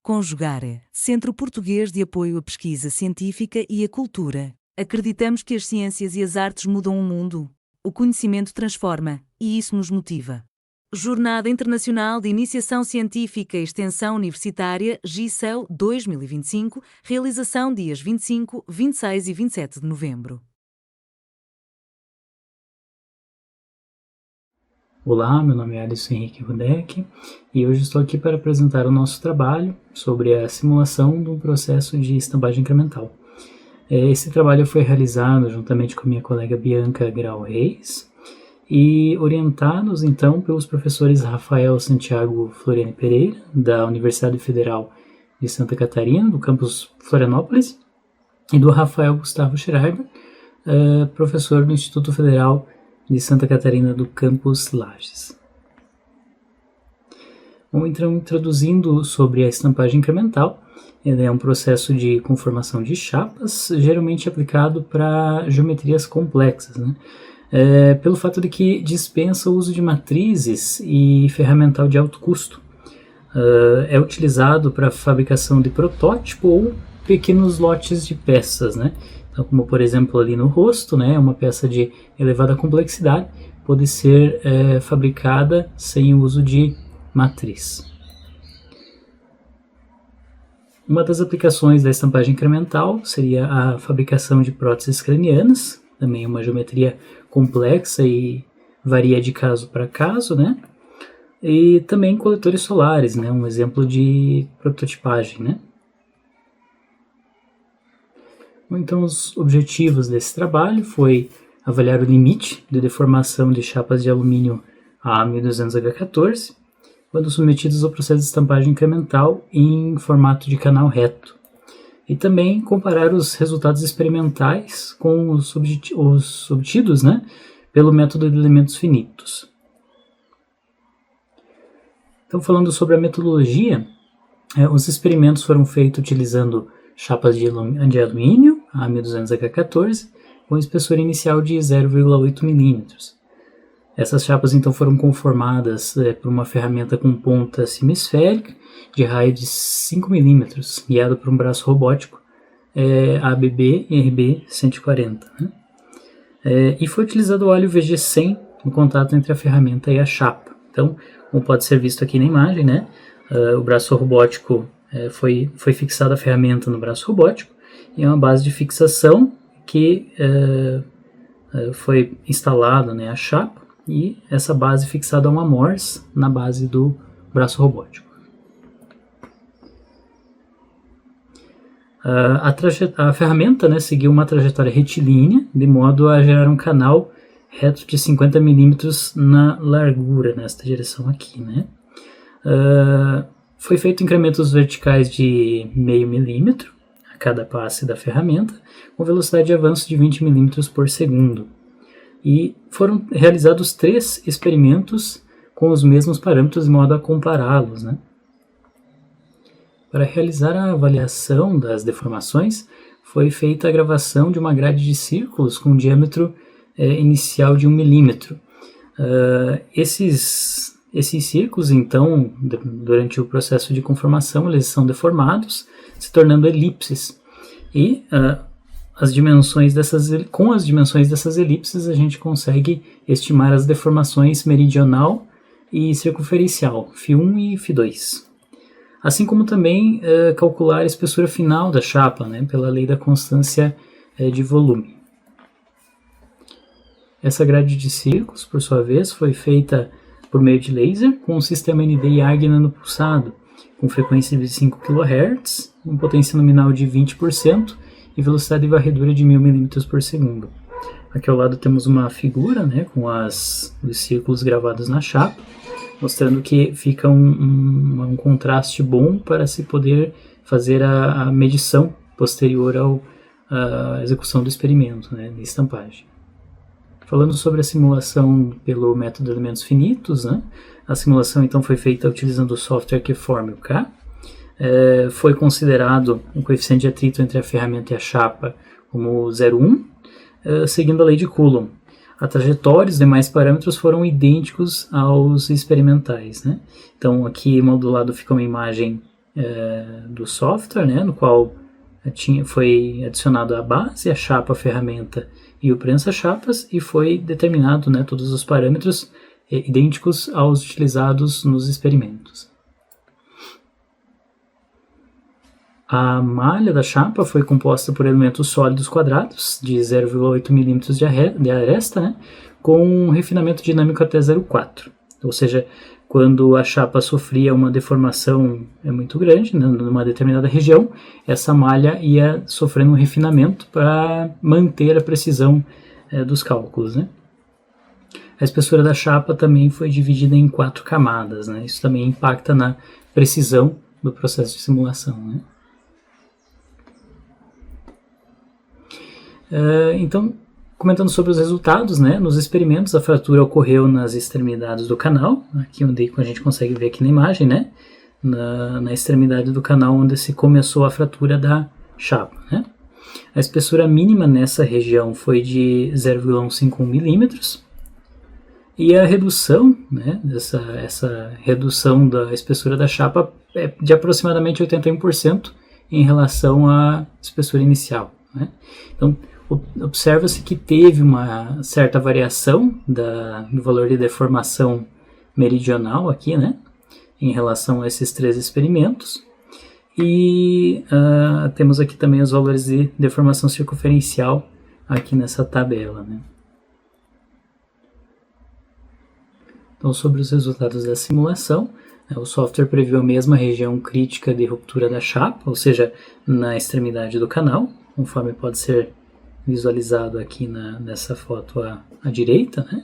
Conjugare, Centro Português de Apoio à Pesquisa Científica e à Cultura. Acreditamos que as ciências e as artes mudam o mundo. O conhecimento transforma, e isso nos motiva. Jornada Internacional de Iniciação Científica e Extensão Universitária, GICEU 2025, realização dias 25, 26 e 27 de novembro. Olá, meu nome é Alisson Henrique Rudek e hoje estou aqui para apresentar o nosso trabalho sobre a simulação de um processo de estampagem incremental. Esse trabalho foi realizado juntamente com minha colega Bianca Grau Reis e orientados então pelos professores Rafael Santiago Floriani Pereira, da Universidade Federal de Santa Catarina, do campus Florianópolis, e do Rafael Gustavo Schreiber, professor do Instituto Federal de Santa Catarina do campus Lages. Bom, então, introduzindo sobre a estampagem incremental, ele é um processo de conformação de chapas, geralmente aplicado para geometrias complexas, né? Pelo fato de que dispensa o uso de matrizes e ferramental de alto custo. É utilizado para fabricação de protótipo ou pequenos lotes de peças, né? Então, como por exemplo ali no rosto, né, uma peça de elevada complexidade pode ser fabricada sem o uso de matriz. Uma das aplicações da estampagem incremental seria a fabricação de próteses cranianas, também uma geometria complexa e varia de caso para caso, né? E também coletores solares, né, um exemplo de prototipagem, né? Então, os objetivos desse trabalho foi avaliar o limite de deformação de chapas de alumínio A1200H14 quando submetidos ao processo de estampagem incremental em formato de canal reto, e também comparar os resultados experimentais com os obtidos, né, pelo método de elementos finitos. Então, falando sobre a metodologia, os experimentos foram feitos utilizando chapas de alumínio A1200H14 com espessor inicial de 0,8 mm. Essas chapas então foram conformadas por uma ferramenta com ponta semisférica de raio de 5 mm, guiada por um braço robótico ABB RB 140. Né? E foi utilizado o óleo VG100 no contato entre a ferramenta e a chapa. Então, como pode ser visto aqui na imagem, né, o braço robótico foi fixada a ferramenta no braço robótico e é uma base de fixação que foi instalada, né, a chapa, e essa base fixada a uma Morse na base do braço robótico. A ferramenta, né, seguiu uma trajetória retilínea de modo a gerar um canal reto de 50 mm na largura, nesta direção aqui, né? Foi feito incrementos verticais de meio milímetro a cada passe da ferramenta, com velocidade de avanço de 20 mm por segundo. E foram realizados 3 experimentos com os mesmos parâmetros de modo a compará-los, né? Para realizar a avaliação das deformações, foi feita a gravação de uma grade de círculos com diâmetro inicial de 1 milímetro. Esses círculos, então, durante o processo de conformação, eles são deformados, se tornando elipses. E com as dimensões dessas elipses, a gente consegue estimar as deformações meridional e circunferencial, φ1 e φ2. Assim como também calcular a espessura final da chapa, né, pela lei da constância de volume. Essa grade de círculos, por sua vez, foi feita por meio de laser com um sistema ND-YAG nanopulsado, com frequência de 5 kHz, uma potência nominal de 20% e velocidade de varredura de 1000 mm por segundo. Aqui ao lado temos uma figura, né, com os círculos gravados na chapa, mostrando que fica um contraste bom para se poder fazer a medição posterior à execução do experimento, né, de estampagem. Falando sobre a simulação pelo método de elementos finitos, né, a simulação então foi feita utilizando o software QFormulK. Foi considerado um coeficiente de atrito entre a ferramenta e a chapa como 0,1, seguindo a lei de Coulomb. A trajetória e os demais parâmetros foram idênticos aos experimentais, né? Então aqui modulado fica uma imagem do software, né, no qual foi adicionado a base, a chapa, a ferramenta e o prensa-chapas, e foi determinado, né, todos os parâmetros idênticos aos utilizados nos experimentos. A malha da chapa foi composta por elementos sólidos quadrados de 0,8 mm de aresta, né, com um refinamento dinâmico até 0,4. Ou seja, quando a chapa sofria uma deformação muito grande, né, numa determinada região, essa malha ia sofrendo um refinamento para manter a precisão dos cálculos, né. A espessura da chapa também foi dividida em 4 camadas, né, isso também impacta na precisão do processo de simulação, né. Então, comentando sobre os resultados, né, nos experimentos a fratura ocorreu nas extremidades do canal, aqui onde a gente consegue ver aqui na imagem, né, na extremidade do canal onde se começou a fratura da chapa, né. A espessura mínima nessa região foi de 0,51 milímetros e a redução, né, essa redução da espessura da chapa é de aproximadamente 81% em relação à espessura inicial, né. Então, observa-se que teve uma certa variação do valor de deformação meridional aqui, né, em relação a esses 3 experimentos. E temos aqui também os valores de deformação circunferencial aqui nessa tabela, né. Então, sobre os resultados da simulação, o software previu a mesma região crítica de ruptura da chapa, ou seja, na extremidade do canal, conforme pode ser visualizado aqui nessa foto à direita, né,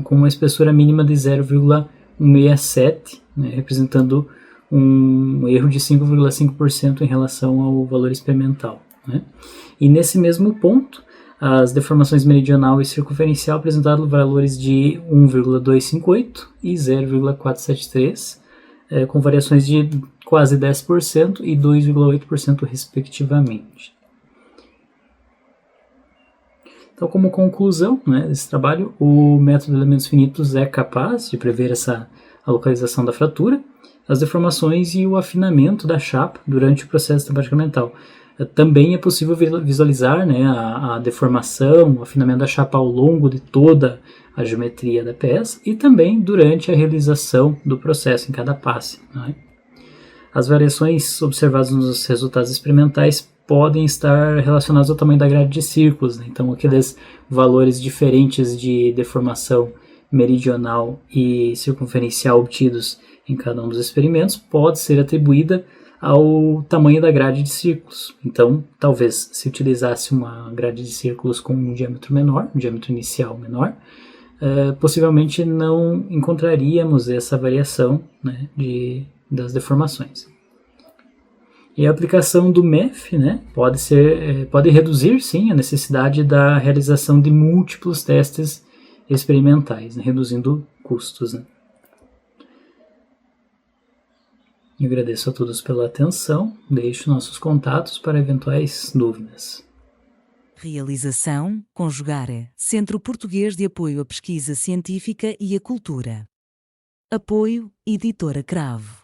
com uma espessura mínima de 0,167, né, representando um erro de 5,5% em relação ao valor experimental, né. E nesse mesmo ponto, as deformações meridional e circunferencial apresentaram valores de 1,258 e 0,473, com variações de quase 10% e 2,8% respectivamente. Então, como conclusão, né, desse trabalho, o método de elementos finitos é capaz de prever a localização da fratura, as deformações e o afinamento da chapa durante o processo de tampagem mental. Também é possível visualizar, né, a deformação, o afinamento da chapa ao longo de toda a geometria da peça e também durante a realização do processo em cada passe, né. As variações observadas nos resultados experimentais podem estar relacionados ao tamanho da grade de círculos, né? Então aqueles valores diferentes de deformação meridional e circunferencial obtidos em cada um dos experimentos pode ser atribuída ao tamanho da grade de círculos. Então, talvez se utilizasse uma grade de círculos com um diâmetro menor, um diâmetro inicial menor, possivelmente não encontraríamos essa variação, né, das deformações. E a aplicação do MEF, né, pode reduzir, sim, a necessidade da realização de múltiplos testes experimentais, né, reduzindo custos, né. Eu agradeço a todos pela atenção, deixo nossos contatos para eventuais dúvidas. Realização, Conjugare, Centro Português de Apoio à Pesquisa Científica e à Cultura. Apoio, Editora Cravo.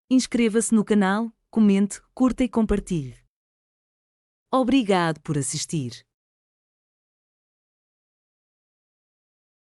Inscreva-se no canal, comente, curta e compartilhe. Obrigado por assistir.